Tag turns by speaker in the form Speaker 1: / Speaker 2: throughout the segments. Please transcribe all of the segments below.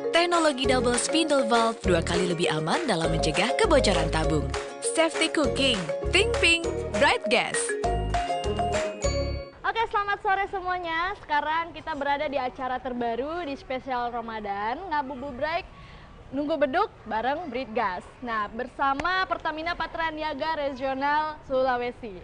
Speaker 1: Teknologi double spindle valve 2 kali lebih aman dalam mencegah kebocoran tabung. Safety cooking, Think Pink, Bright Gas.
Speaker 2: Oke, selamat sore semuanya. Sekarang kita berada di acara terbaru di spesial Ramadan, Ngabuburit Nunggu Beduk bareng Bright Gas. Nah, bersama Pertamina Patraniaga Regional Sulawesi,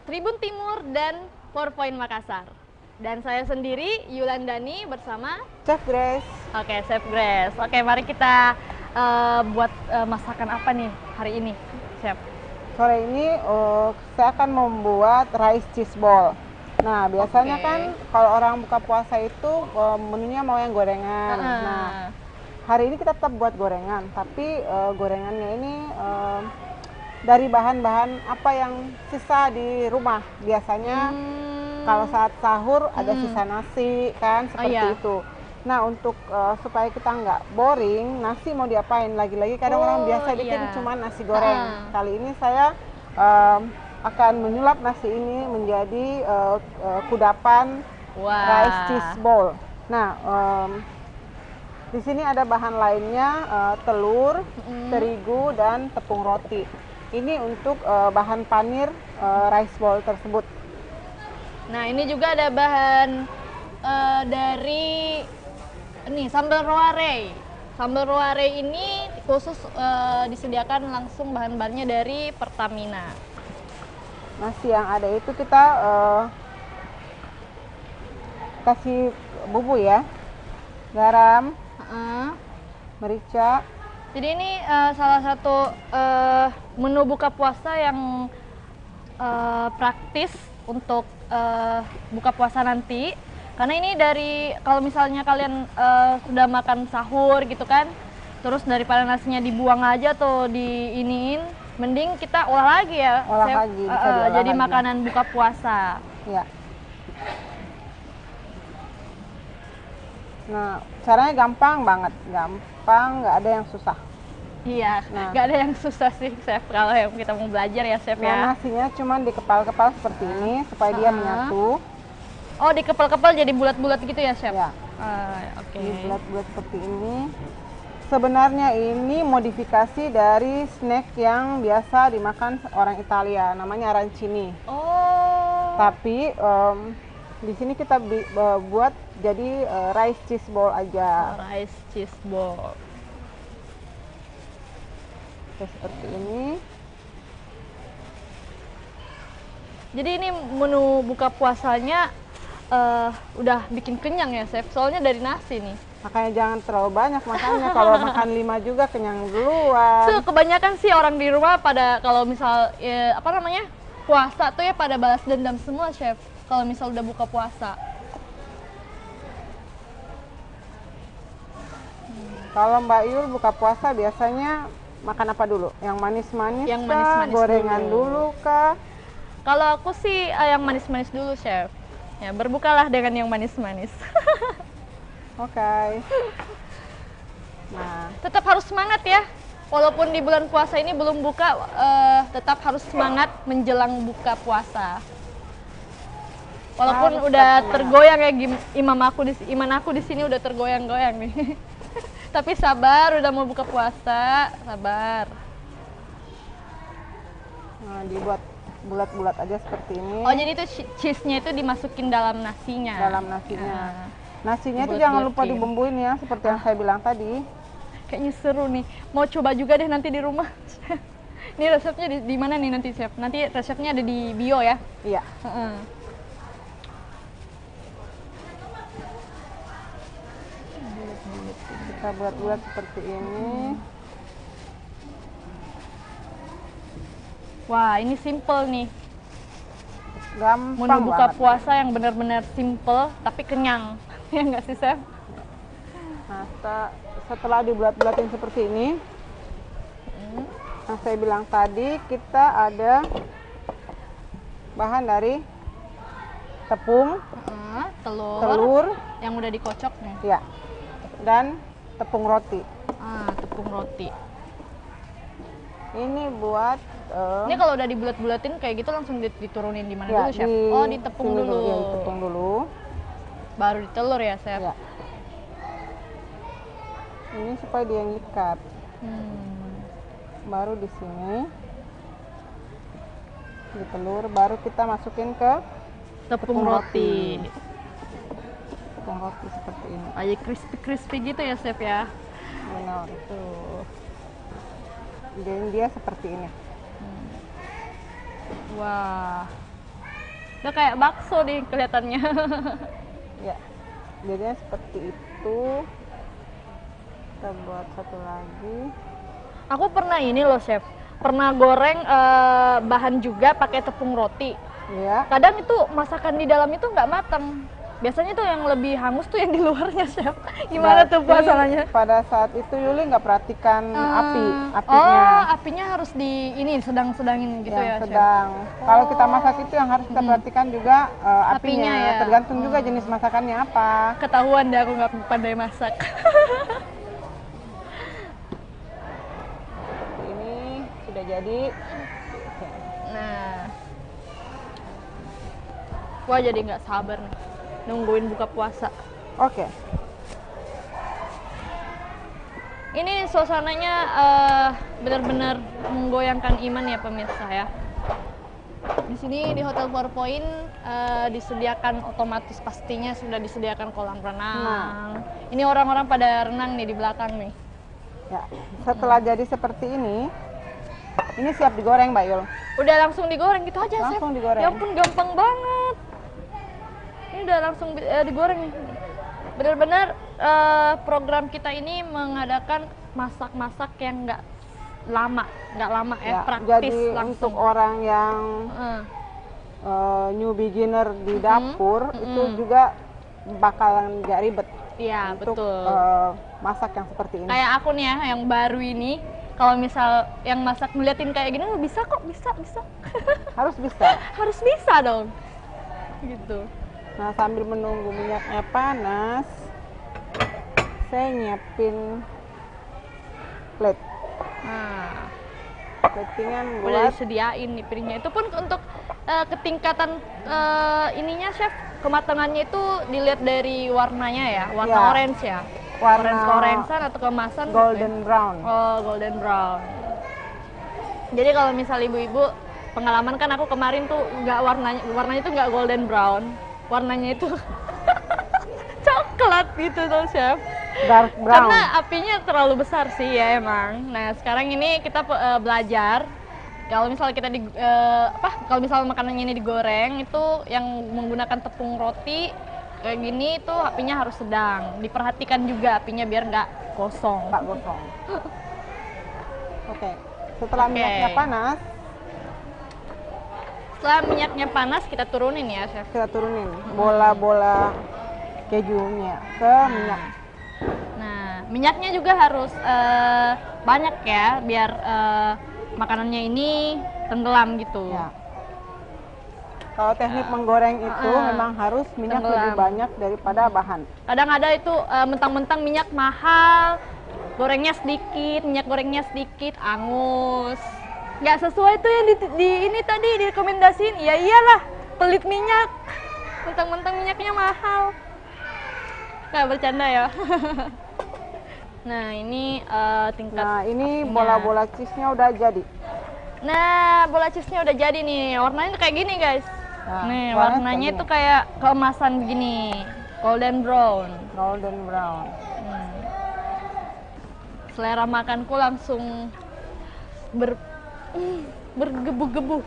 Speaker 2: Tribun Timur dan PowerPoint Makassar. Dan saya sendiri, Yulandani, bersama
Speaker 3: Chef Grace.
Speaker 2: Oke, Chef Grace. Oke, mari kita buat masakan apa nih hari ini, Chef?
Speaker 3: Sore ini saya akan membuat rice cheese ball. Nah, biasanya kan kalau orang buka puasa itu menunya mau yang gorengan. Nah, hari ini kita tetap buat gorengan, tapi gorengannya ini dari bahan-bahan apa yang sisa di rumah. Biasanya kalau saat sahur ada sisa nasi kan, seperti itu. Nah, untuk supaya kita nggak boring, nasi mau diapain? Lagi-lagi kadang orang biasa bikin cuma nasi goreng. Kali ini saya akan menyulap nasi ini menjadi kudapan rice cheese ball. Nah, di sini ada bahan lainnya, telur, terigu, dan tepung roti. Ini untuk bahan panir rice ball tersebut.
Speaker 2: Nah, ini juga ada bahan dari ini sambal roare. Sambal roare ini khusus disediakan langsung bahan-bahannya dari Pertamina.
Speaker 3: Nasi yang ada itu kita kasih bumbu ya, garam, merica.
Speaker 2: Jadi ini salah satu menu buka puasa yang praktis untuk buka puasa nanti, karena ini dari kalau misalnya kalian sudah makan sahur gitu kan, terus daripada nasinya dibuang aja tuh diiniin, mending kita olah lagi ya,
Speaker 3: olah lagi,
Speaker 2: jadi makanan buka puasa
Speaker 3: ya. Nah, caranya gampang banget, gampang, nggak ada yang susah.
Speaker 2: Iya, nggak ada yang susah sih, Chef, kalau yang kita mau belajar ya, Chef.
Speaker 3: Nah, nasinya cuma dikepal-kepal seperti ini supaya dia menyatu.
Speaker 2: Oh, dikepal-kepal jadi bulat-bulat gitu ya, Chef?
Speaker 3: Ya.
Speaker 2: Oke.
Speaker 3: Bulat-bulat seperti ini. Sebenarnya ini modifikasi dari snack yang biasa dimakan orang Italia, namanya arancini.
Speaker 2: Oh.
Speaker 3: Tapi di sini kita buat jadi rice cheese ball aja.
Speaker 2: Rice cheese ball.
Speaker 3: Seperti ini.
Speaker 2: Jadi ini menu buka puasanya udah bikin kenyang ya, Chef. Soalnya dari nasi nih.
Speaker 3: Makanya jangan terlalu banyak makannya. Kalau makan 5 juga kenyang duluan.
Speaker 2: Kebanyakan sih orang di rumah pada kalau misal puasa tuh ya pada balas dendam semua, Chef. Kalau misal udah buka puasa.
Speaker 3: Kalau Mbak Yul buka puasa biasanya makan apa dulu? Yang manis-manis?
Speaker 2: Yang manis-manis
Speaker 3: gorengan dulu kah?
Speaker 2: Kalau aku sih yang manis-manis dulu, Chef. Ya, berbukalah dengan yang manis-manis.
Speaker 3: Oke. Nah,
Speaker 2: tetap harus semangat ya. Walaupun di bulan puasa ini belum buka, tetap harus semangat menjelang buka puasa. Walaupun udah tergoyang ya, iman aku di sini udah tergoyang-goyang nih. Tapi sabar, udah mau buka puasa, sabar.
Speaker 3: Nah, dibuat bulat-bulat aja seperti ini.
Speaker 2: Oh, jadi itu cheese-nya itu dimasukin dalam nasinya.
Speaker 3: Dalam nasinya. Nasinya itu jangan lupa dibumbuin ya, seperti yang saya bilang tadi.
Speaker 2: Kayaknya seru nih. Mau coba juga deh nanti di rumah. Ini resepnya di mana nih nanti, Chef? Nanti resepnya ada di bio ya?
Speaker 3: Iya. Kita buat-buat seperti ini.
Speaker 2: Wah, ini simple nih.
Speaker 3: Gampang
Speaker 2: menu buka
Speaker 3: banget.
Speaker 2: Puasa yang benar-benar simple tapi kenyang. Ya nggak sih, Chef?
Speaker 3: Nah, setelah dibulat-bulatin seperti ini, nah saya bilang tadi kita ada bahan dari tepung, telur
Speaker 2: yang udah dikocok nih.
Speaker 3: Ya, dan tepung roti.
Speaker 2: Tepung roti.
Speaker 3: Ini buat
Speaker 2: Ini kalau udah dibulat-bulatin kayak gitu langsung diturunin di mana
Speaker 3: Ya,
Speaker 2: dulu, Chef?
Speaker 3: di
Speaker 2: Oh, ditepung
Speaker 3: sini
Speaker 2: dulu.
Speaker 3: Ya, ditepung dulu.
Speaker 2: Baru ditelur ya, Chef?
Speaker 3: Ya. Ini supaya dia ngikat. Baru di sini ditelur, baru kita masukin ke
Speaker 2: Tepung roti.
Speaker 3: tepung roti seperti ini.
Speaker 2: Kayak crispy-crispy gitu ya, Chef ya?
Speaker 3: Benar.
Speaker 2: Tuh.
Speaker 3: Jadi dia seperti ini.
Speaker 2: Wah. Udah kayak bakso nih kelihatannya.
Speaker 3: Ya. Jadinya seperti itu. Kita buat satu lagi.
Speaker 2: Aku pernah ini loh, Chef. Pernah goreng bahan juga pakai tepung roti.
Speaker 3: Ya.
Speaker 2: Kadang itu masakan di dalam itu nggak matang. Biasanya tuh yang lebih hangus tuh yang di luarnya, Chef. Gimana tuh
Speaker 3: Berarti
Speaker 2: masalahnya?
Speaker 3: Pada saat itu Yuli nggak perhatikan apinya.
Speaker 2: Oh, apinya harus di ini sedang-sedangin gitu
Speaker 3: yang
Speaker 2: ya, Chef.
Speaker 3: sedang. Kalau kita masak itu yang harus kita perhatikan juga
Speaker 2: Apinya
Speaker 3: apinya.
Speaker 2: ya.
Speaker 3: Tergantung juga jenis masakannya apa.
Speaker 2: Ketahuan deh aku nggak pandai masak.
Speaker 3: Ini sudah jadi.
Speaker 2: Nah, wah jadi nggak sabar nih nungguin buka puasa.
Speaker 3: Oke.
Speaker 2: Ini suasananya benar-benar menggoyangkan iman ya pemirsa ya. Di sini di Hotel 4 Point disediakan otomatis pastinya sudah disediakan kolam renang. Ini orang-orang pada renang nih di belakang nih.
Speaker 3: Ya. Setelah jadi seperti ini siap digoreng, Mbak Yul.
Speaker 2: Udah langsung digoreng gitu aja, Chef.
Speaker 3: Langsung digoreng.
Speaker 2: Ya ampun gampang banget. Ini udah langsung digoreng nih. Benar-benar program kita ini mengadakan masak-masak yang nggak lama ya, praktis
Speaker 3: jadi
Speaker 2: langsung.
Speaker 3: untuk orang yang new beginner di dapur itu juga bakalan nggak ribet.
Speaker 2: Iya,
Speaker 3: untuk
Speaker 2: betul.
Speaker 3: Masak yang seperti ini.
Speaker 2: Kayak aku nih ya, yang baru ini, kalau misal yang masak ngeliatin kayak gini, bisa kok, bisa.
Speaker 3: Harus bisa.
Speaker 2: Harus bisa dong. Gitu.
Speaker 3: Nah, sambil menunggu minyaknya panas, saya nyiapin plate.
Speaker 2: Nah,
Speaker 3: Platingan
Speaker 2: udah
Speaker 3: buat
Speaker 2: disediain nih piringnya. Itu pun untuk ketingkatan ininya, Chef, kematangannya itu dilihat dari warnanya ya, warna
Speaker 3: Ya.
Speaker 2: orange ya.
Speaker 3: warna
Speaker 2: Orange-orangean atau kemasan
Speaker 3: golden brown.
Speaker 2: Oh, golden brown. Jadi kalau misal ibu-ibu pengalaman kan aku kemarin tuh nggak warnanya tuh nggak golden brown, warnanya itu coklat gitu tuh, Chef.
Speaker 3: Dark brown.
Speaker 2: Karena apinya terlalu besar sih ya emang. Nah sekarang ini kita belajar kalau misalnya kita kalau misalnya makanannya ini digoreng itu yang menggunakan tepung roti kayak gini itu apinya harus sedang. Diperhatikan juga apinya biar nggak gosong.
Speaker 3: Pak gosong. Oke. Setelah minyaknya panas,
Speaker 2: Setelah minyaknya panas kita turunin ya, Chef.
Speaker 3: kita turunin bola-bola kejunya ke minyak.
Speaker 2: Nah, minyaknya juga harus banyak ya biar makanannya ini tenggelam gitu.
Speaker 3: Ya. Kalau teknik menggoreng itu memang harus minyak
Speaker 2: Tenggelam.
Speaker 3: lebih banyak daripada bahan.
Speaker 2: Kadang ada itu mentang-mentang minyak mahal, gorengnya sedikit, minyak gorengnya sedikit, angus. Nggak sesuai tuh yang di ini tadi direkomendasiin. Ya iyalah, pelit minyak. Mentang-mentang minyaknya mahal. Nggak bercanda ya. Nah, ini tingkat.
Speaker 3: Nah, ini bola-bola cheese-nya udah jadi.
Speaker 2: Nah, bola cheese-nya udah jadi nih. Warnanya kayak gini, guys.
Speaker 3: Nah,
Speaker 2: Nih,
Speaker 3: warnanya
Speaker 2: warnanya
Speaker 3: kayak
Speaker 2: tuh kayak keemasan begini. Golden brown.
Speaker 3: Golden brown.
Speaker 2: Selera makanku langsung bergebu-gebu.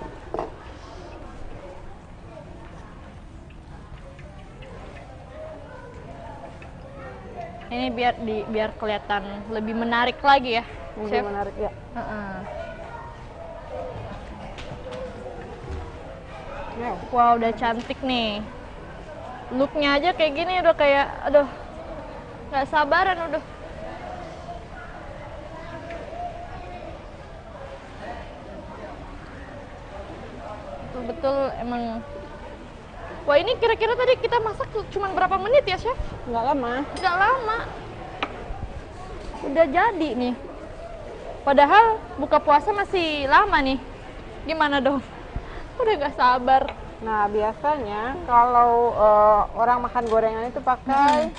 Speaker 2: Ini biar kelihatan lebih menarik lagi ya,
Speaker 3: Lebih
Speaker 2: Chef.
Speaker 3: menarik ya.
Speaker 2: Wow, udah cantik nih. Looknya aja kayak gini udah kayak, aduh, nggak sabaran udah. Betul-betul emang. Wah, ini kira-kira tadi kita masak cuma berapa menit ya, Chef?
Speaker 3: Nggak lama.
Speaker 2: Nggak lama. Udah jadi nih. Padahal buka puasa masih lama nih. Gimana dong? Udah gak sabar.
Speaker 3: Nah, biasanya kalau orang makan gorengan itu pakai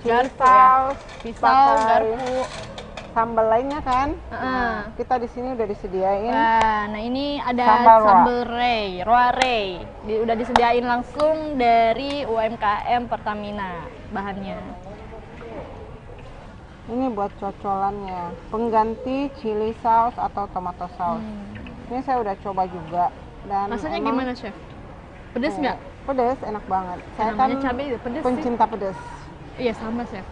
Speaker 3: chili
Speaker 2: Garpu ya?
Speaker 3: saus,
Speaker 2: Pisau,
Speaker 3: pakai
Speaker 2: garpu.
Speaker 3: sambal lainnya kan.
Speaker 2: Heeh.
Speaker 3: Nah, kita di sini udah disediain.
Speaker 2: Wah, nah ini ada
Speaker 3: Sambal roa.
Speaker 2: sambal roa rei. Udah disediain langsung dari UMKM Pertamina bahannya.
Speaker 3: Ini buat cocolannya, pengganti chili saus atau tomato saus. Ini saya udah coba juga dan
Speaker 2: Rasanya
Speaker 3: emang
Speaker 2: gimana, Chef? Pedes nggak?
Speaker 3: Pedes, enak banget. Saya kan
Speaker 2: Namanya cabai itu pedes sih.
Speaker 3: pencinta pedes.
Speaker 2: Iya, sama, Chef.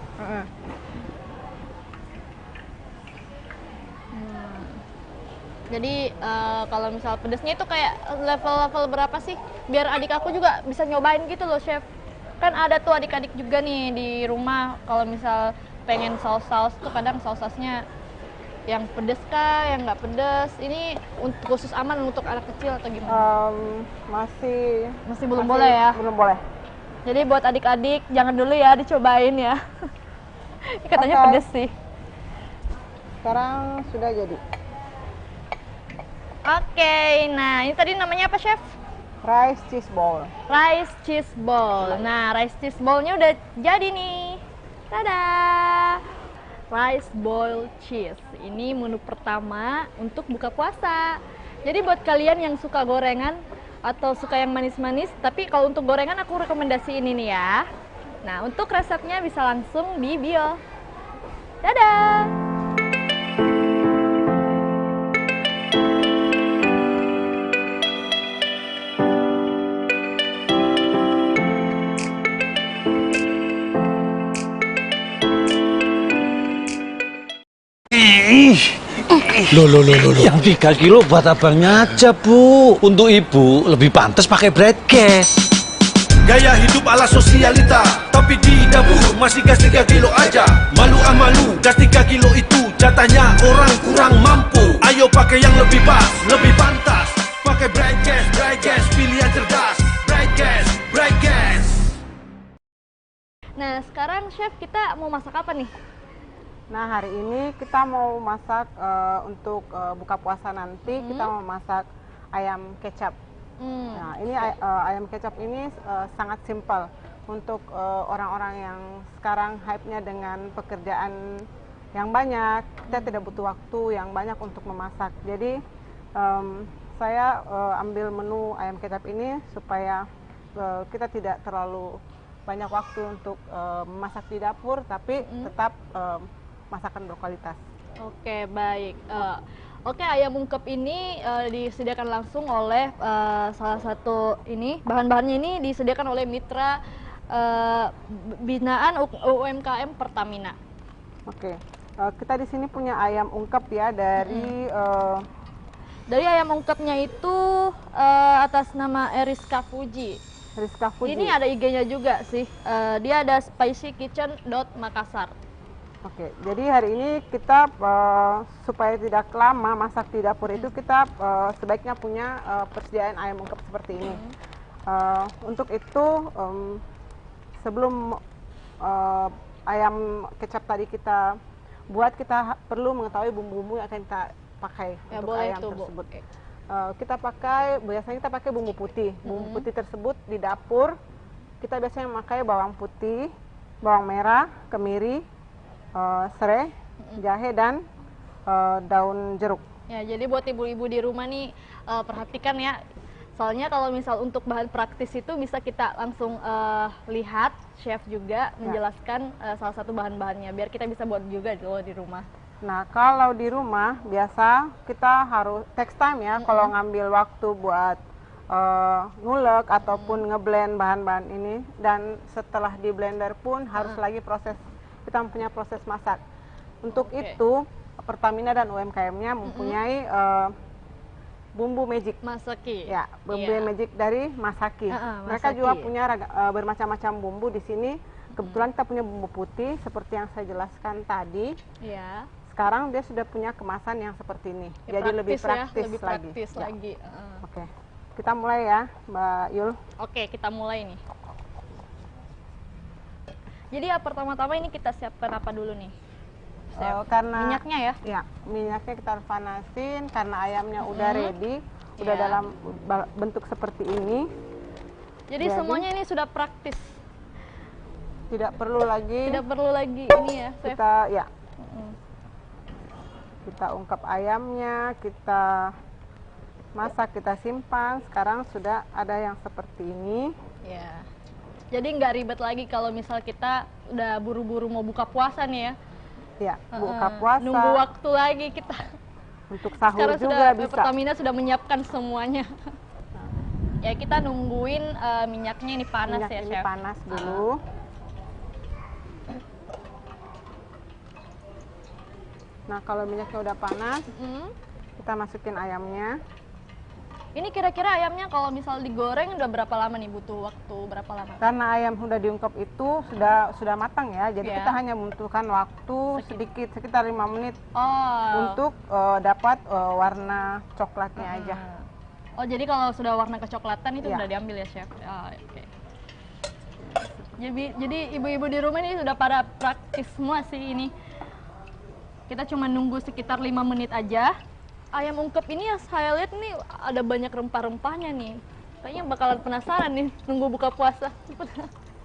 Speaker 2: Jadi kalau misal pedesnya itu kayak level-level berapa sih? Biar adik aku juga bisa nyobain gitu loh, Chef. Kan ada tuh adik-adik juga nih di rumah kalau misal pengen saus-saus tuh kadang saus-sausnya yang pedes kah, yang nggak pedes. Ini untuk khusus aman untuk anak kecil atau gimana?
Speaker 3: Masih
Speaker 2: Belum boleh ya?
Speaker 3: Belum boleh.
Speaker 2: Jadi buat adik-adik jangan dulu ya dicobain ya. Katanya
Speaker 3: Oke.
Speaker 2: pedes sih.
Speaker 3: Sekarang sudah jadi.
Speaker 2: Oke, nah ini tadi namanya apa, Chef?
Speaker 3: Rice cheese ball.
Speaker 2: Rice cheese ball. Nah, rice cheese ballnya udah jadi nih. Tada! Rice boiled cheese. Ini menu pertama untuk buka puasa. Jadi buat kalian yang suka gorengan atau suka yang manis-manis, tapi kalau untuk gorengan aku rekomendasi ini nih ya. Nah, untuk resepnya bisa langsung di bio. Dadah!
Speaker 4: Loh. Yang 3 kilo buat abangnya aja, Bu. Untuk ibu lebih pantas pakai bread gas.
Speaker 5: Gaya hidup ala sosialita, tapi di dapur masih gas 3 kilo aja. Malu, gas 3 kilo itu jatahnya orang kurang mampu. Ayo pakai yang lebih pas, lebih pantas. Pakai bright gas, pilihan cerdas. Bright gas.
Speaker 2: Nah, sekarang Chef kita mau masak apa nih?
Speaker 3: Nah, hari ini kita mau masak untuk buka puasa nanti. Kita mau masak ayam kecap. Nah, ini ayam kecap ini sangat simpel untuk orang-orang yang sekarang hype-nya dengan pekerjaan yang banyak. Kita tidak butuh waktu yang banyak untuk memasak. Jadi saya ambil menu ayam kecap ini supaya kita tidak terlalu banyak waktu untuk memasak di dapur, tapi tetap masakan berkualitas.
Speaker 2: Oke, baik. Oke, ayam ungkep ini disediakan langsung oleh salah satu ini, bahan-bahannya ini disediakan oleh mitra binaan UMKM Pertamina.
Speaker 3: Oke, kita di sini punya ayam ungkep ya dari
Speaker 2: Dari ayam ungkepnya itu atas nama Eriska Fuji.
Speaker 3: Rizka Fuji.
Speaker 2: Ini ada IG-nya juga sih. Dia ada spicykitchen.makassar.
Speaker 3: Oke, jadi hari ini kita supaya tidak lama masak di dapur itu kita sebaiknya punya persediaan ayam ungkep seperti ini. Untuk itu sebelum ayam kecap tadi kita buat, kita perlu mengetahui bumbu-bumbu yang akan kita pakai
Speaker 2: Ya,
Speaker 3: untuk
Speaker 2: boleh
Speaker 3: ayam
Speaker 2: tuh, Bu.
Speaker 3: tersebut. Biasanya kita pakai bumbu putih. Bumbu putih tersebut di dapur kita biasanya memakai bawang putih, bawang merah, kemiri, serai, jahe, dan daun jeruk.
Speaker 2: Ya, jadi buat ibu-ibu di rumah nih perhatikan ya. Soalnya kalau misal untuk bahan praktis itu bisa kita langsung lihat chef juga menjelaskan salah satu bahan-bahannya biar kita bisa buat juga di rumah.
Speaker 3: Nah, kalau di rumah biasa kita harus text time ya kalau ngambil waktu buat ngulek ataupun ngeblend bahan-bahan ini, dan setelah di blender pun harus lagi kita mempunyai proses masak. Untuk itu Pertamina dan UMKM-nya mempunyai bumbu magic.
Speaker 2: Masaki.
Speaker 3: Ya, bumbu magic dari Masaki. Mereka
Speaker 2: Masaki.
Speaker 3: juga punya bermacam-macam bumbu di sini. Kebetulan kita punya bumbu putih seperti yang saya jelaskan tadi.
Speaker 2: Iya.
Speaker 3: Sekarang dia sudah punya kemasan yang seperti ini.
Speaker 2: Ya,
Speaker 3: jadi lebih praktis
Speaker 2: lebih
Speaker 3: lagi.
Speaker 2: praktis
Speaker 3: Ya.
Speaker 2: lagi.
Speaker 3: Oke. Kita mulai ya, Mbak Yul.
Speaker 2: Oke, kita mulai nih. Jadi ya pertama-tama ini kita siapkan apa dulu nih? Chef?
Speaker 3: Karena
Speaker 2: Minyaknya ya?
Speaker 3: Ya, minyaknya kita harus panasin karena ayamnya udah ready udah
Speaker 2: Iya.
Speaker 3: dalam bentuk seperti ini.
Speaker 2: Jadi semuanya ini sudah praktis.
Speaker 3: Tidak perlu lagi
Speaker 2: Tidak perlu lagi ini ya, chef.
Speaker 3: kita ungkap ayamnya, kita masak, kita simpan. Sekarang sudah ada yang seperti ini.
Speaker 2: Ya. Jadi nggak ribet lagi kalau misal kita udah buru-buru mau buka puasa nih ya.
Speaker 3: Ya, buka puasa.
Speaker 2: Nunggu waktu lagi kita.
Speaker 3: Untuk sahur
Speaker 2: Sekarang
Speaker 3: juga
Speaker 2: sudah
Speaker 3: bisa.
Speaker 2: Pertamina sudah menyiapkan semuanya. Ya kita nungguin minyaknya ini panas
Speaker 3: Minyak
Speaker 2: ya,
Speaker 3: ini
Speaker 2: chef.
Speaker 3: panas dulu. Nah, kalau minyaknya udah panas, kita masukin ayamnya.
Speaker 2: Ini kira-kira ayamnya kalau misal digoreng udah berapa lama nih, butuh waktu berapa lama?
Speaker 3: Karena ayam udah diungkep itu sudah matang ya, jadi
Speaker 2: Iya.
Speaker 3: kita hanya membutuhkan waktu sedikit, sekitar 5 menit
Speaker 2: Oh.
Speaker 3: untuk dapat warna coklatnya aja.
Speaker 2: Oh, jadi kalau sudah warna kecoklatan itu
Speaker 3: Iya.
Speaker 2: udah diambil ya, chef. Ah, oke. Jadi ibu-ibu di rumah ini sudah pada praktis semua sih ini. Kita cuma nunggu sekitar 5 menit aja. Ayam ungkep ini yang saya lihat nih ada banyak rempah-rempahnya nih. Kayaknya bakalan penasaran nih nunggu buka puasa.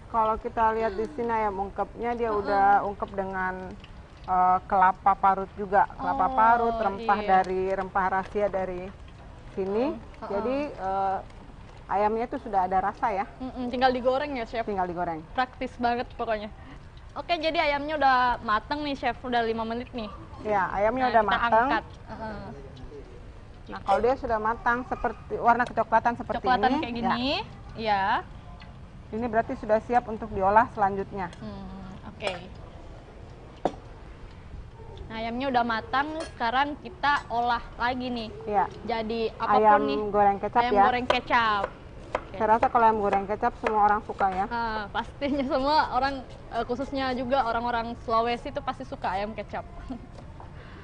Speaker 3: Kalau kita lihat di sini ayam ungkepnya dia udah ungkep dengan kelapa parut juga, kelapa parut, rempah
Speaker 2: iya.
Speaker 3: dari rempah rahasia dari sini. Jadi ayamnya itu sudah ada rasa ya,
Speaker 2: Tinggal digoreng ya, chef.
Speaker 3: tinggal digoreng.
Speaker 2: Praktis banget pokoknya. Oke, jadi ayamnya udah mateng nih, chef. Udah 5 menit nih.
Speaker 3: Ya, ayamnya
Speaker 2: Nah,
Speaker 3: udah
Speaker 2: kita
Speaker 3: matang.
Speaker 2: angkat.
Speaker 3: Nah, kalau dia sudah matang seperti warna kecoklatan seperti
Speaker 2: Coklatan
Speaker 3: ini,
Speaker 2: kayak
Speaker 3: ya,
Speaker 2: gini. Ya.
Speaker 3: ini berarti sudah siap untuk diolah selanjutnya.
Speaker 2: Oke. Nah, ayamnya udah matang, sekarang kita olah lagi nih.
Speaker 3: Ya,
Speaker 2: Jadi apapun
Speaker 3: ayam
Speaker 2: nih.
Speaker 3: goreng kecap
Speaker 2: Ayam
Speaker 3: ya.
Speaker 2: goreng kecap. Oke.
Speaker 3: Saya rasa kalau ayam goreng kecap semua orang suka ya.
Speaker 2: Pastinya semua orang, khususnya juga orang-orang Sulawesi itu pasti suka ayam kecap.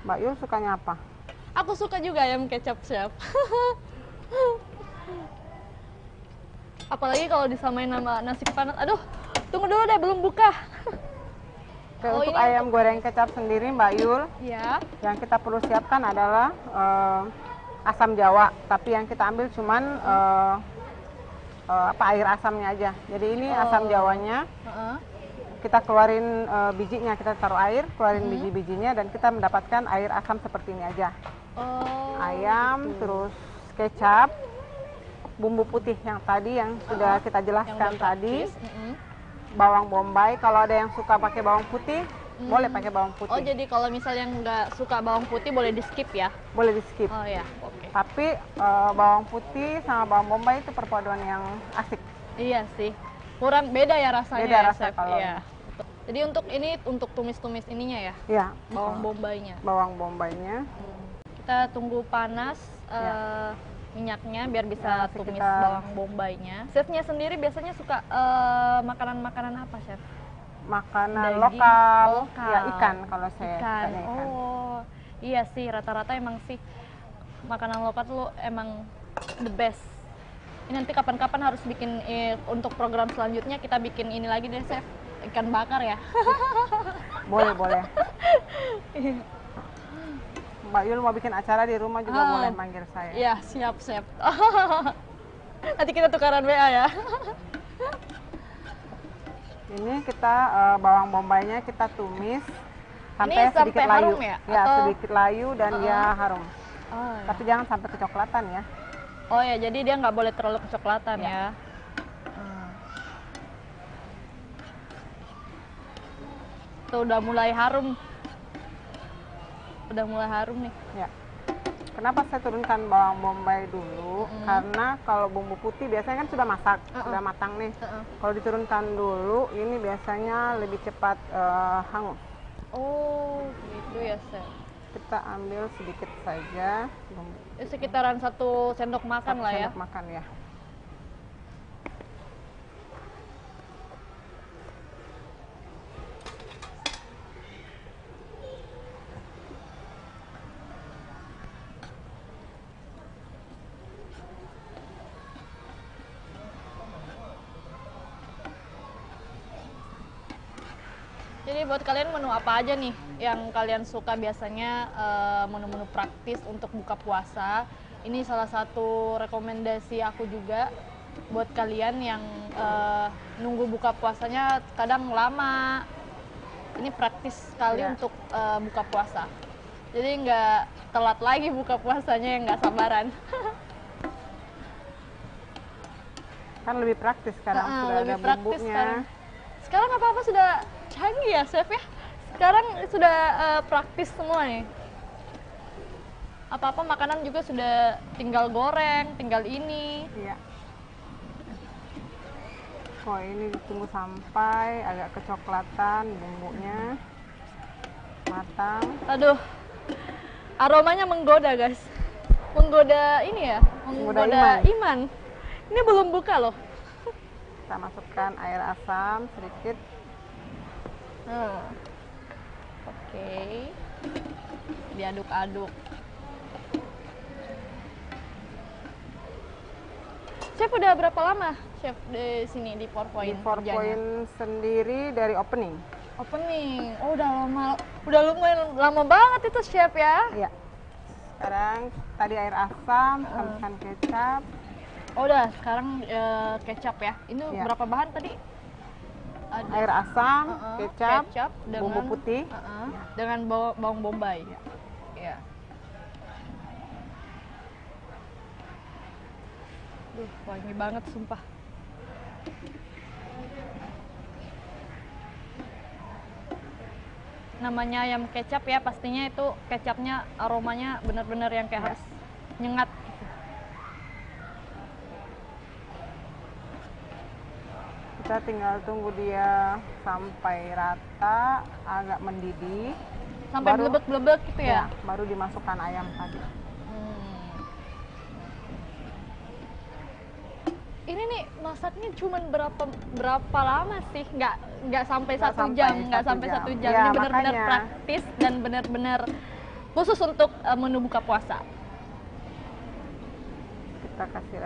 Speaker 3: Mbak Yul sukanya apa?
Speaker 2: Aku suka juga ayam kecap, chef. Apalagi kalau disamain sama nasi panas. Aduh, tunggu dulu deh, belum buka.
Speaker 3: Oke,
Speaker 2: Oh,
Speaker 3: untuk
Speaker 2: ini
Speaker 3: ayam goreng kecap sendiri Mbak Yul,
Speaker 2: Ya.
Speaker 3: yang kita perlu siapkan adalah asam jawa, tapi yang kita ambil cuman air asamnya aja. Jadi ini asam jawanya, kita keluarin bijinya, kita taruh air, keluarin biji-bijinya, dan kita mendapatkan air asam seperti ini aja.
Speaker 2: Oh.
Speaker 3: Ayam, terus kecap, bumbu putih yang tadi yang sudah kita
Speaker 2: Yang
Speaker 3: jelaskan
Speaker 2: udah
Speaker 3: tadi,
Speaker 2: praktis.
Speaker 3: bawang bombay. Kalau ada yang suka pakai bawang putih, boleh pakai bawang putih.
Speaker 2: Oh, jadi kalau misalnya nggak suka bawang putih boleh di skip ya?
Speaker 3: Boleh di skip.
Speaker 2: Oh ya, oke.
Speaker 3: Tapi bawang putih sama bawang bombay itu perpaduan yang asik.
Speaker 2: Iya sih, kurang beda ya rasanya.
Speaker 3: Beda
Speaker 2: ya,
Speaker 3: rasa
Speaker 2: chef?
Speaker 3: kalau-
Speaker 2: Iya. Jadi untuk ini untuk tumis-tumis ininya ya,
Speaker 3: Ya,
Speaker 2: bawang bombaynya.
Speaker 3: bawang bombaynya.
Speaker 2: Kita tunggu panas
Speaker 3: Ya.
Speaker 2: minyaknya biar bisa
Speaker 3: Ya,
Speaker 2: tumis
Speaker 3: sekitar-
Speaker 2: bawang bombaynya. Chefnya sendiri biasanya suka makanan-makanan apa, chef?
Speaker 3: Makanan
Speaker 2: Daging?
Speaker 3: lokal.
Speaker 2: Lokal.
Speaker 3: Ya, ikan kalau saya
Speaker 2: Ikan.
Speaker 3: sukanya ikan.
Speaker 2: Oh, iya sih, rata-rata emang sih makanan lokal tuh emang the best. Ini nanti kapan-kapan harus bikin untuk program selanjutnya kita bikin ini lagi deh, chef. Ikan bakar ya.
Speaker 3: Boleh, boleh. Mbak Yul mau bikin acara di rumah juga boleh manggil saya.
Speaker 2: Iya, siap, chef. Nanti kita tukaran WA ya.
Speaker 3: Ini kita bawang bombaynya kita tumis sampai
Speaker 2: Ini
Speaker 3: sedikit
Speaker 2: sampai
Speaker 3: layu.
Speaker 2: harum ya?
Speaker 3: Ya,
Speaker 2: Atau-
Speaker 3: sedikit layu dan dia harum.
Speaker 2: Oh,
Speaker 3: Tapi jangan sampai kecoklatan ya.
Speaker 2: oh ya, jadi dia nggak boleh terlalu kecoklatan ya. Tuh udah mulai harum. Udah mulai harum nih.
Speaker 3: Ya. Kenapa saya turunkan bawang bombay dulu? Karena kalau bumbu putih biasanya kan sudah masak, sudah matang nih. Kalau diturunkan dulu, ini biasanya lebih cepat hangus.
Speaker 2: Oh, gitu ya, chef.
Speaker 3: Kita ambil sedikit saja bumbu.
Speaker 2: Sekitaran 1 sendok makan
Speaker 3: Satu
Speaker 2: lah ya.
Speaker 3: sendok makan ya.
Speaker 2: Jadi buat kalian menu apa aja nih yang kalian suka biasanya, menu-menu praktis untuk buka puasa ini salah satu rekomendasi aku juga buat kalian yang nunggu buka puasanya kadang lama. Ini praktis sekali
Speaker 3: Iya.
Speaker 2: untuk buka puasa. Jadi nggak telat lagi buka puasanya yang nggak sabaran.
Speaker 3: Kan lebih praktis sekarang, sudah
Speaker 2: Lebih
Speaker 3: ada
Speaker 2: praktis
Speaker 3: bumbunya.
Speaker 2: sekarang. Sekarang apa-apa sudah canggih ya, chef ya. Sekarang sudah praktis semua nih. Apa-apa makanan juga sudah tinggal goreng, tinggal ini.
Speaker 3: Iya. Oh, ini ditunggu sampai agak kecoklatan bumbunya, matang.
Speaker 2: Aduh, aromanya menggoda guys. Menggoda ini ya,
Speaker 3: Menggoda
Speaker 2: menggoda iman. Ini belum buka loh.
Speaker 3: Kita masukkan air asam sedikit.
Speaker 2: Oke. Diaduk-aduk. Chef udah berapa lama chef di sini di 4 Point?
Speaker 3: Di 4
Speaker 2: kerjanya?
Speaker 3: Point sendiri dari opening.
Speaker 2: Opening. Oh, udah lumayan lama banget itu chef ya.
Speaker 3: Iya. Sekarang tadi air asam, tambahkan kecap.
Speaker 2: Oh, udah sekarang kecap ya. Ini
Speaker 3: Iya.
Speaker 2: berapa bahan tadi? Ada
Speaker 3: Air asam, kecap,
Speaker 2: dengan
Speaker 3: bumbu putih.
Speaker 2: dengan bawang bombay. Iya. Duh, wangi banget sumpah. Namanya ayam kecap ya, pastinya itu kecapnya aromanya benar-benar yang kayak harus nyengat gitu.
Speaker 3: Kita tinggal tunggu dia sampai rata, agak mendidih.
Speaker 2: Sampai
Speaker 3: Baru-
Speaker 2: blebek-blebek gitu ya.
Speaker 3: Baru dimasukkan ayam tadi.
Speaker 2: Ini nih masaknya cuman berapa lama sih? Nggak sampai
Speaker 3: Nggak
Speaker 2: 1 jam, nggak
Speaker 3: 1
Speaker 2: sampai
Speaker 3: jam.
Speaker 2: 1 jam.
Speaker 3: Ya,
Speaker 2: Ini benar-benar
Speaker 3: makanya.
Speaker 2: praktis dan benar-benar khusus untuk menu buka puasa.
Speaker 3: Kita kasih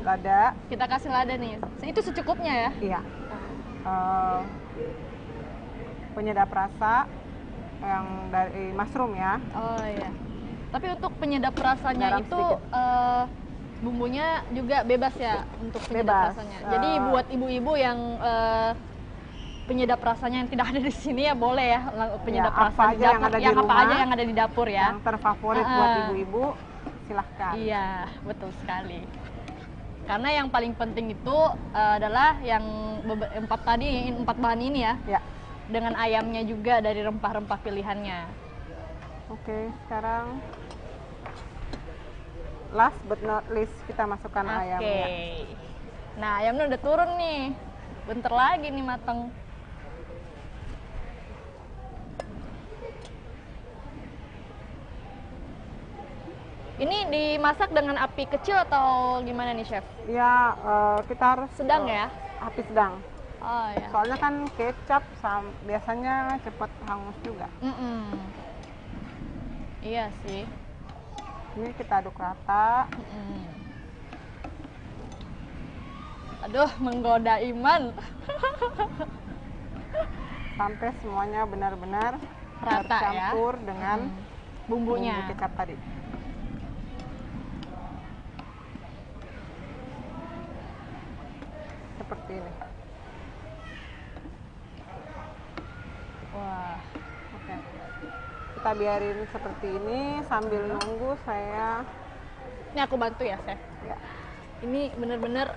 Speaker 3: lada.
Speaker 2: Kita kasih lada nih. Itu secukupnya ya.
Speaker 3: Iya. Penyedap rasa yang dari mushroom ya.
Speaker 2: Oh iya. Tapi untuk penyedap rasanya
Speaker 3: Garam
Speaker 2: itu
Speaker 3: sedikit.
Speaker 2: bumbunya juga bebas ya untuk penyedap
Speaker 3: Bebas.
Speaker 2: rasanya. Jadi buat ibu-ibu yang penyedap rasanya yang tidak ada di sini ya boleh ya penyedap
Speaker 3: apa
Speaker 2: rasa di
Speaker 3: aja yang
Speaker 2: dapur.
Speaker 3: ada di
Speaker 2: Yang apa
Speaker 3: rumah,
Speaker 2: aja yang ada di dapur ya.
Speaker 3: Yang terfavorit buat ibu-ibu, silahkan.
Speaker 2: Iya, betul sekali. Karena yang paling penting itu adalah yang 4 bahan ini ya.
Speaker 3: Ya.
Speaker 2: Dengan ayamnya juga dari rempah-rempah pilihannya.
Speaker 3: Oke, sekarang last but not least kita masukkan ayamnya.
Speaker 2: Nah, ayamnya udah turun nih. Bentar lagi nih mateng. Ini dimasak dengan api kecil atau gimana nih, Chef?
Speaker 3: Ya, kita harus
Speaker 2: Sedang ya?
Speaker 3: api sedang.
Speaker 2: Oh ya.
Speaker 3: Soalnya kan kecap biasanya cepat hangus juga.
Speaker 2: Iya sih.
Speaker 3: Ini kita aduk rata.
Speaker 2: Aduh, menggoda iman.
Speaker 3: Sampai semuanya benar-benar
Speaker 2: Rata ya?
Speaker 3: tercampur dengan
Speaker 2: Bumbunya.
Speaker 3: bumbu kecap tadi. Seperti ini.
Speaker 2: Wah.
Speaker 3: Oke. Kita biarin seperti ini sambil nunggu saya.
Speaker 2: Ini aku bantu ya, Chef.
Speaker 3: Ya.
Speaker 2: Ini bener-bener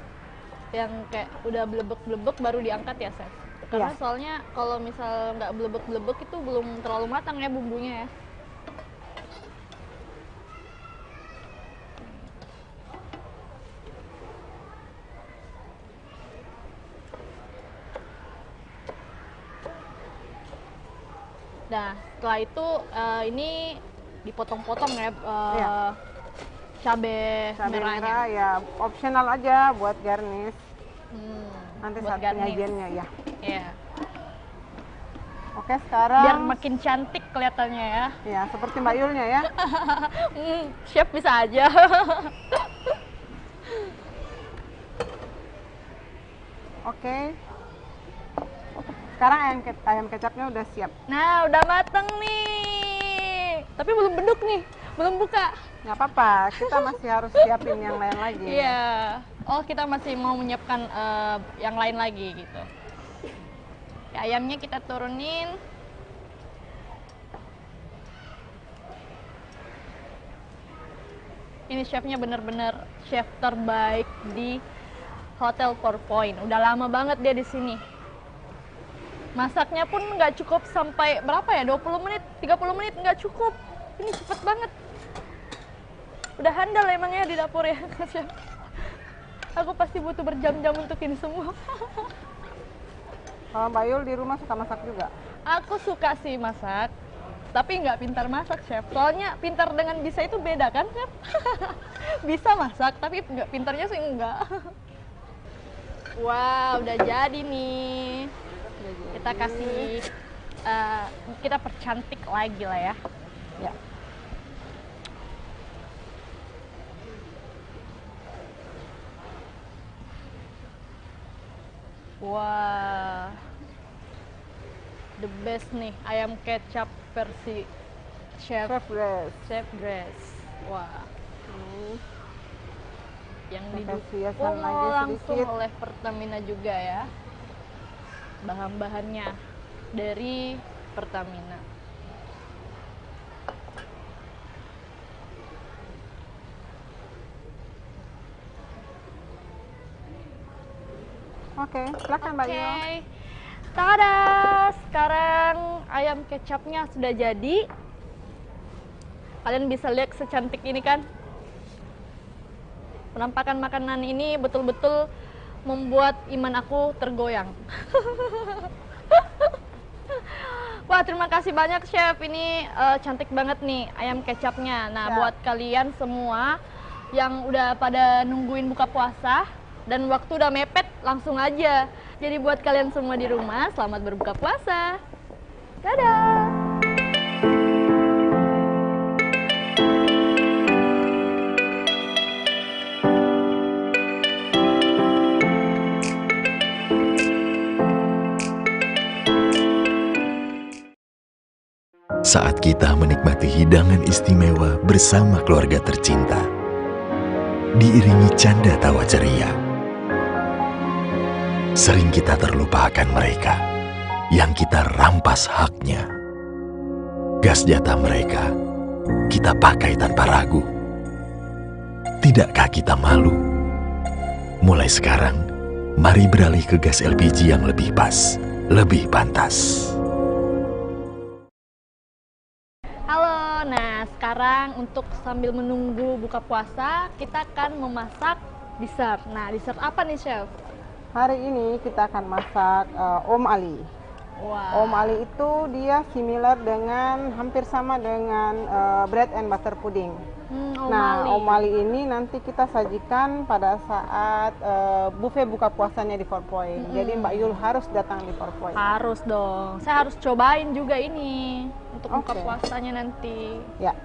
Speaker 2: yang kayak udah blebek-blebek baru diangkat ya, Chef? Karena
Speaker 3: Iya.
Speaker 2: soalnya kalau misal nggak blebek-blebek itu belum terlalu matang ya bumbunya ya. Nah, setelah itu ini dipotong-potong ya
Speaker 3: Iya.
Speaker 2: cabai
Speaker 3: Cabai
Speaker 2: merahnya.
Speaker 3: merah ya opsional aja buat garnish. Nanti
Speaker 2: buat
Speaker 3: saat
Speaker 2: garnish.
Speaker 3: penyajiannya ya.
Speaker 2: Iya.
Speaker 3: Oke, sekarang
Speaker 2: Biar makin cantik kelihatannya ya.
Speaker 3: ya seperti Mbak Yulnya ya.
Speaker 2: Chef bisa aja.
Speaker 3: Oke. Sekarang ayam kecapnya udah siap.
Speaker 2: Nah, udah mateng nih. Tapi belum beduk nih, belum buka.
Speaker 3: Nggak apa-apa, kita masih harus siapin yang lain lagi.
Speaker 2: Iya. Oh, kita masih mau menyiapkan yang lain lagi gitu. Ya, ayamnya kita turunin. Ini chefnya bener-bener chef terbaik di Hotel 4 Point. Udah lama banget dia di sini. Masaknya pun nggak cukup sampai berapa ya? 20 menit, 30 menit nggak cukup. Ini cepet banget. Udah handal emangnya di dapur ya, chef. Aku pasti butuh berjam-jam untuk ini semua.
Speaker 3: Kalau Mbak Yul di rumah suka masak juga?
Speaker 2: Aku suka sih masak, tapi nggak pintar masak, chef. Soalnya pintar dengan bisa itu beda kan, chef? Bisa masak, tapi nggak pintarnya sih enggak. Wah, udah jadi nih. Kita kasih, kita percantik lagi lah ya.
Speaker 3: Ya.
Speaker 2: Wah, the best nih ayam kecap versi Chef Grace. Wah, yang
Speaker 3: Kasih hiasan
Speaker 2: didukung
Speaker 3: lagi
Speaker 2: langsung
Speaker 3: sedikit.
Speaker 2: oleh Pertamina juga ya. Bahan-bahannya dari Pertamina.
Speaker 3: Oke, silakan Mbak Yul.
Speaker 2: Oke. Tada! Sekarang ayam kecapnya sudah jadi. Kalian bisa lihat secantik ini kan? Penampakan makanan ini betul-betul membuat iman aku tergoyang. Wah, terima kasih banyak Chef. Ini cantik banget nih ayam kecapnya. Nah,
Speaker 3: Ya.
Speaker 2: buat kalian semua yang udah pada nungguin buka puasa dan waktu udah mepet, langsung aja. Jadi buat kalian semua di rumah, selamat berbuka puasa. Dadah!
Speaker 6: Saat kita menikmati hidangan istimewa bersama keluarga tercinta, diiringi canda tawa ceria, sering kita terlupakan mereka yang kita rampas haknya. Gas jatah mereka kita pakai tanpa ragu. Tidakkah kita malu? Mulai sekarang, mari beralih ke gas LPG yang lebih pas, lebih pantas.
Speaker 2: Halo, nah sekarang untuk sambil menunggu buka puasa, kita akan memasak dessert. Nah, dessert apa nih Chef?
Speaker 3: Hari ini kita akan masak Om Ali.
Speaker 2: Wah.
Speaker 3: Om Ali itu dia similar dengan, hampir sama dengan bread and butter pudding.
Speaker 2: Om
Speaker 3: Nah,
Speaker 2: Ali.
Speaker 3: Om Ali ini nanti kita sajikan pada saat buffet buka puasanya di 4 Point. Jadi Mbak Yul harus datang di 4 Point.
Speaker 2: Harus dong. Saya harus cobain juga ini untuk buka
Speaker 3: Oke.
Speaker 2: puasanya nanti.
Speaker 3: Ya,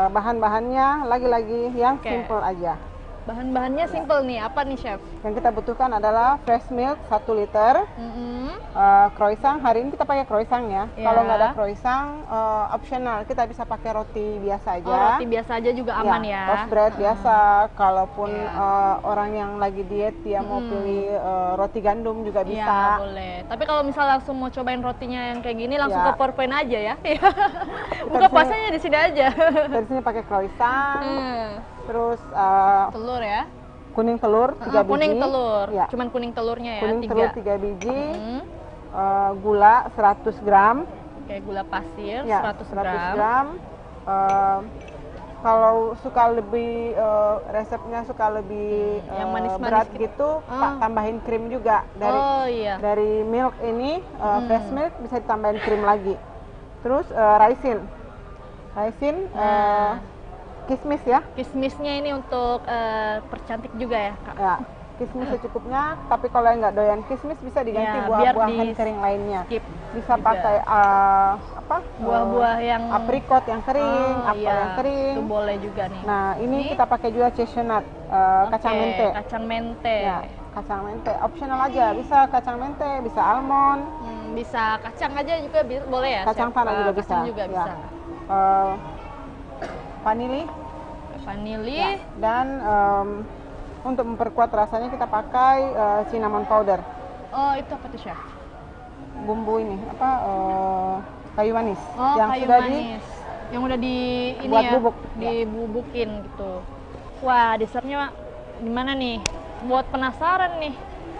Speaker 3: bahan-bahannya lagi-lagi yang
Speaker 2: Oke.
Speaker 3: simple aja.
Speaker 2: Bahan-bahannya simple nih. Apa nih Chef?
Speaker 3: Yang kita butuhkan adalah fresh milk 1 liter, croissant. Hari ini kita pakai croissant ya.
Speaker 2: Ya.
Speaker 3: Kalau nggak ada croissant, optional. Kita bisa pakai roti biasa aja.
Speaker 2: Oh, roti biasa aja juga aman ya.
Speaker 3: Toast bread biasa. Kalaupun orang yang lagi diet dia mau pilih roti gandum juga bisa.
Speaker 2: Iya, boleh. Tapi kalau misalnya langsung mau cobain rotinya yang kayak gini, langsung
Speaker 3: Ya.
Speaker 2: ke PowerPoint aja ya. Buka
Speaker 3: di sini-
Speaker 2: puasanya di sini aja.
Speaker 3: Dari sini pakai croissant, terus
Speaker 2: Telur ya.
Speaker 3: kuning telur 3 biji.
Speaker 2: Kuning telur.
Speaker 3: Ya.
Speaker 2: Cuman kuning telurnya ya,
Speaker 3: Kuning
Speaker 2: 3.
Speaker 3: telur 3 biji.
Speaker 2: Hmm.
Speaker 3: Gula 100 gram.
Speaker 2: Kayak gula pasir
Speaker 3: Ya,
Speaker 2: 100 gram.
Speaker 3: gram. Kalau suka lebih resepnya suka lebih
Speaker 2: Yang manis-manis
Speaker 3: berat
Speaker 2: gitu.
Speaker 3: gitu, Pak, tambahin krim juga dari
Speaker 2: Oh iya.
Speaker 3: dari milk ini, fresh milk bisa ditambahin krim lagi. Terus raisin, kismis ya.
Speaker 2: Kismisnya ini untuk percantik juga ya, Kak.
Speaker 3: Ya, kismis secukupnya. Tapi kalau yang nggak doyan kismis bisa diganti
Speaker 2: Ya, biar
Speaker 3: buah-buahan
Speaker 2: di
Speaker 3: kering lainnya.
Speaker 2: skip
Speaker 3: Bisa
Speaker 2: juga.
Speaker 3: pakai
Speaker 2: Buah-buah yang
Speaker 3: aprikot yang kering,
Speaker 2: Oh,
Speaker 3: apel
Speaker 2: iya.
Speaker 3: yang kering.
Speaker 2: Itu boleh juga nih.
Speaker 3: Nah, ini kita pakai juga chestnut, kacang
Speaker 2: Oke,
Speaker 3: mente.
Speaker 2: Kacang mente.
Speaker 3: Ya, kacang mente optional aja. Bisa kacang mente, bisa almond,
Speaker 2: Bisa kacang aja juga boleh ya.
Speaker 3: kacang
Speaker 2: Chef?
Speaker 3: tanah juga bisa.
Speaker 2: Kacang juga
Speaker 3: Ya.
Speaker 2: bisa.
Speaker 3: Vanili,
Speaker 2: vanili.
Speaker 3: Ya, dan untuk memperkuat rasanya kita pakai cinnamon powder.
Speaker 2: Oh, itu apa tuh, Chef?
Speaker 3: Bumbu ini apa kayu manis
Speaker 2: Oh,
Speaker 3: yang
Speaker 2: kayu
Speaker 3: sudah
Speaker 2: manis. Yang udah di ini
Speaker 3: buat
Speaker 2: ya,
Speaker 3: bubuk.
Speaker 2: dibubukin gitu. Wah, dessertnya gimana nih? Buat penasaran nih.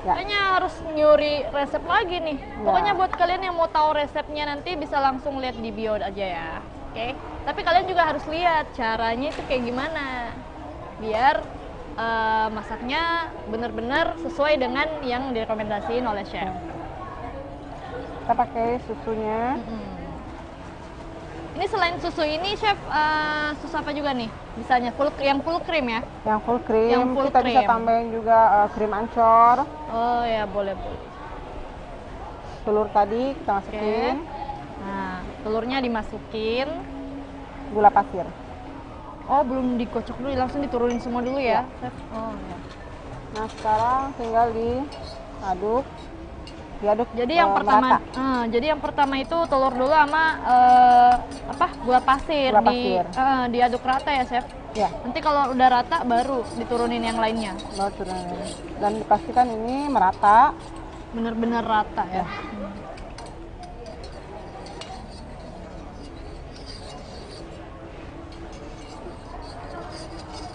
Speaker 3: Ya.
Speaker 2: Kayaknya harus nyuri resep lagi nih. Pokoknya buat kalian yang mau tahu resepnya nanti bisa langsung lihat di bio aja ya. Oke. Tapi kalian juga harus lihat caranya itu kayak gimana. Biar masaknya benar-benar sesuai dengan yang direkomendasiin oleh chef.
Speaker 3: Kita pakai susunya.
Speaker 2: Ini selain susu ini chef, susu apa juga nih? Bisanya yang full cream ya?
Speaker 3: Yang full cream.
Speaker 2: Yang full
Speaker 3: kita bisa
Speaker 2: cream.
Speaker 3: tambahin juga krim ancur.
Speaker 2: Oh ya, boleh.
Speaker 3: Telur tadi kita masukin.
Speaker 2: Nah, telurnya dimasukin.
Speaker 3: Gula pasir.
Speaker 2: Oh, belum dikocok dulu, langsung diturunin semua dulu ya, chef? Oh ya.
Speaker 3: Nah, sekarang tinggal diaduk.
Speaker 2: Jadi yang pertama,
Speaker 3: merata.
Speaker 2: jadi yang pertama itu telur dulu sama gula pasir,
Speaker 3: Gula pasir.
Speaker 2: diaduk rata ya, chef.
Speaker 3: Ya,
Speaker 2: Nanti kalau udah rata baru diturunin yang lainnya.
Speaker 3: baru turunin. Dan dipastikan ini merata.
Speaker 2: Bener-bener rata ya.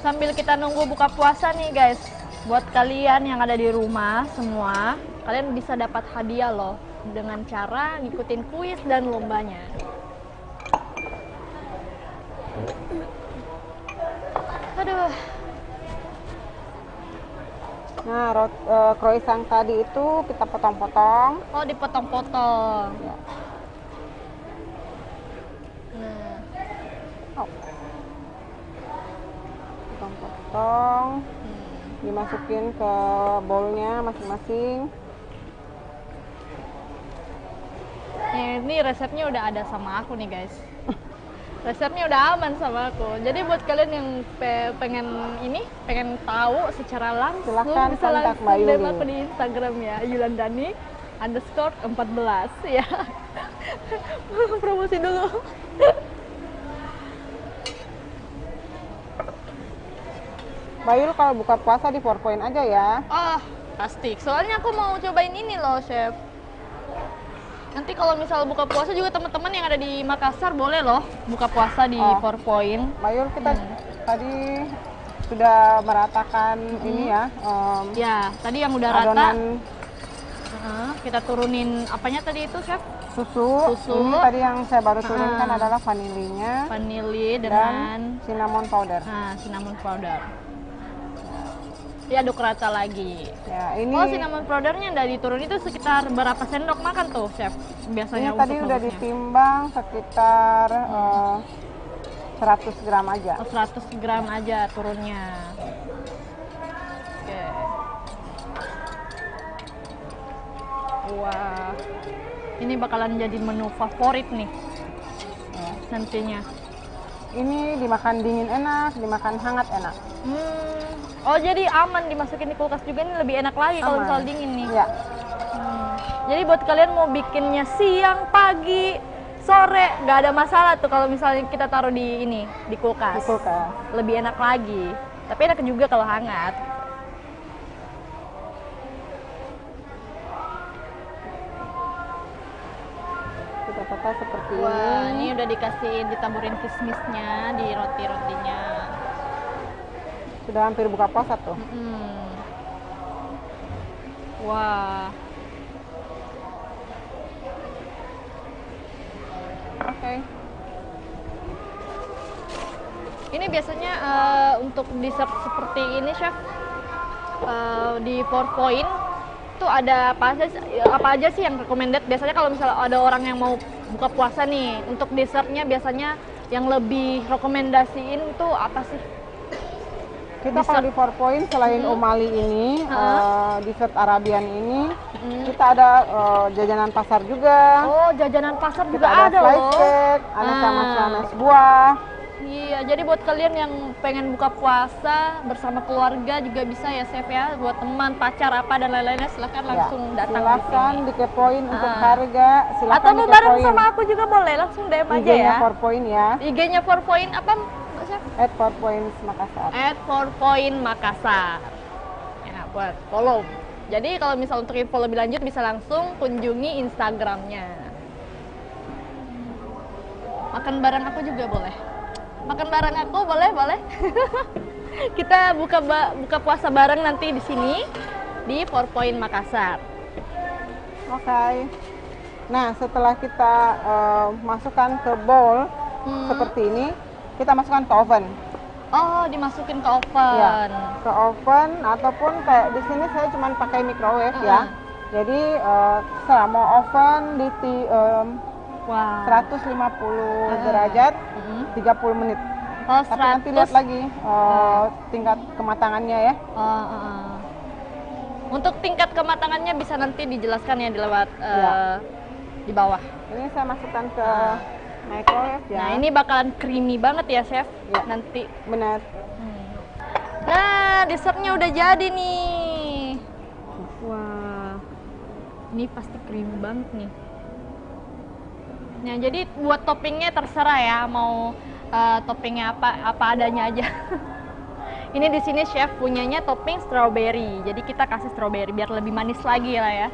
Speaker 2: Sambil kita nunggu buka puasa nih guys, buat kalian yang ada di rumah semua, kalian bisa dapat hadiah loh dengan cara ngikutin kuis dan lombanya. Aduh.
Speaker 3: Nah, croissant tadi itu kita potong-potong.
Speaker 2: Oh, dipotong-potong.
Speaker 3: Ya.
Speaker 2: Nah,
Speaker 3: Potong-potong. Dimasukin ke bowlnya masing-masing.
Speaker 2: ini resepnya udah ada sama aku nih guys. Resepnya udah aman sama aku. Jadi buat kalian yang pengen tahu secara langsung,
Speaker 3: Silahkan
Speaker 2: bisa
Speaker 3: kontak
Speaker 2: langsung
Speaker 3: Mbak Yuli.
Speaker 2: DM aku di Instagram ya, Yulandani_14 ya. Promosi dulu.
Speaker 3: Mbak Yul kalau buka puasa di 4 Point aja ya.
Speaker 2: Oh, pasti. Soalnya aku mau cobain ini loh, chef. Nanti kalau misal buka puasa juga teman-teman yang ada di Makassar boleh loh buka puasa di 4 Point.
Speaker 3: Mbak Yul, kita tadi sudah meratakan ini ya.
Speaker 2: Ya, tadi yang udah rata.
Speaker 3: Adonan
Speaker 2: Kita turunin apanya tadi itu, chef?
Speaker 3: susu.
Speaker 2: Susu.
Speaker 3: Ini tadi yang saya baru turunkan adalah vanilinya
Speaker 2: Vanili
Speaker 3: dan
Speaker 2: dengan
Speaker 3: cinnamon powder.
Speaker 2: cinnamon powder. Diaduk rata lagi.
Speaker 3: Ya, ini
Speaker 2: Oh, cinnamon powdernya udah diturunin itu sekitar berapa sendok makan tuh, chef?
Speaker 3: ini
Speaker 2: Biasanya
Speaker 3: tadi
Speaker 2: untuk
Speaker 3: udah
Speaker 2: ngebusnya.
Speaker 3: ditimbang sekitar 100 gram aja.
Speaker 2: Oh, 100 gram aja turunnya. Oke. Wah, ini bakalan jadi menu favorit nih nantinya.
Speaker 3: Ini dimakan dingin enak, dimakan hangat enak.
Speaker 2: Oh, jadi aman dimasukin di kulkas juga, ini lebih enak lagi kalau
Speaker 3: Aman.
Speaker 2: misal dingin nih.
Speaker 3: Ya,
Speaker 2: Jadi buat kalian mau bikinnya siang, pagi, sore, nggak ada masalah tuh kalau misalnya kita taruh di
Speaker 3: di
Speaker 2: kulkas.
Speaker 3: kulkas.
Speaker 2: Lebih enak lagi. Tapi enak juga kalau hangat.
Speaker 3: Kita tata seperti
Speaker 2: Wah,
Speaker 3: ini.
Speaker 2: ini udah ditaburin kismisnya di roti-rotinya.
Speaker 3: Sudah hampir buka puasa tuh.
Speaker 2: Wah,
Speaker 3: Oke.
Speaker 2: ini biasanya untuk dessert seperti ini, chef, di 4 Point tuh ada apa aja sih yang recommended? Biasanya kalau misalnya ada orang yang mau buka puasa nih, untuk dessertnya biasanya yang lebih rekomendasiin tuh apa sih?
Speaker 3: Kita kalau di 4 Point selain umali ini, dessert Arabian ini, kita ada jajanan pasar juga.
Speaker 2: Oh, jajanan pasar
Speaker 3: Kita
Speaker 2: juga ada
Speaker 3: slice
Speaker 2: loh.
Speaker 3: cake, ada sama buah.
Speaker 2: Iya, jadi buat kalian yang pengen buka puasa bersama keluarga juga bisa ya, chef ya, buat teman, pacar apa dan lain-lainnya silahkan langsung datang
Speaker 3: Silakan
Speaker 2: di sini.
Speaker 3: dikepoin untuk harga. Silakan
Speaker 2: Atau mau bareng
Speaker 3: dikepoin.
Speaker 2: sama aku juga boleh, langsung DM aja
Speaker 3: IG-nya
Speaker 2: ya.
Speaker 3: 4 Point ya.
Speaker 2: IG-nya 4 Point apa, Chef?
Speaker 3: @4points Makassar.
Speaker 2: @4point_Makassar. Ya, buat follow. Jadi kalau misal untuk info lebih lanjut bisa langsung kunjungi Instagramnya. Makan bareng aku juga boleh. Makan bareng aku boleh. Kita buka puasa bareng nanti di sini di 4point Makassar.
Speaker 3: Oke. Nah, setelah kita masukkan ke bowl seperti ini, kita masukkan ke oven.
Speaker 2: Oh, dimasukin ke oven.
Speaker 3: Ya, ke oven ataupun kayak di sini saya cuma pakai microwave ya. Jadi selama oven di 150 derajat 30 menit.
Speaker 2: Oh,
Speaker 3: Tapi nanti lihat lagi tingkat kematangannya ya.
Speaker 2: Untuk tingkat kematangannya bisa nanti dijelaskan ya di lewat di bawah.
Speaker 3: Ini saya masukkan ke microwave ya.
Speaker 2: Nah, ini bakalan creamy banget ya, Chef.
Speaker 3: Ya.
Speaker 2: Nanti.
Speaker 3: Benar.
Speaker 2: Nah, dessertnya udah jadi nih. Wah. Ini pasti creamy banget nih. Nah, jadi buat toppingnya terserah ya, mau toppingnya apa adanya aja. Ini di sini chef punyanya topping strawberry. Jadi kita kasih strawberry biar lebih manis lagi lah ya.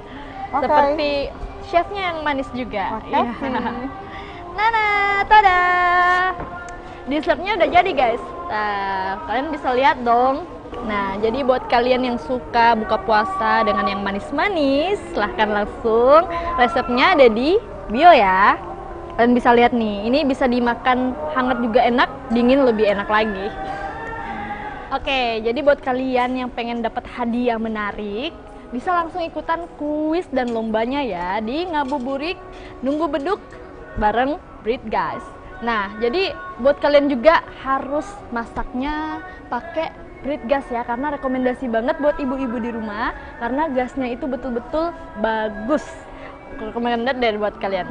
Speaker 2: Seperti chefnya yang manis juga. Nah, tada. Dessertnya udah jadi guys. Nah, kalian bisa lihat dong. Nah, jadi buat kalian yang suka buka puasa dengan yang manis-manis, silahkan langsung. Resepnya ada di bio ya. Kalian bisa lihat nih, ini bisa dimakan hangat juga enak, dingin lebih enak lagi. Oke, jadi buat kalian yang pengen dapat hadiah menarik, bisa langsung ikutan kuis dan lombanya ya di Ngabuburit Nunggu Beduk bareng Britgas. Nah, jadi buat kalian juga harus masaknya pakai Britgas ya, karena rekomendasi banget buat ibu-ibu di rumah, karena gasnya itu betul-betul bagus. Rekomendasi dari buat kalian.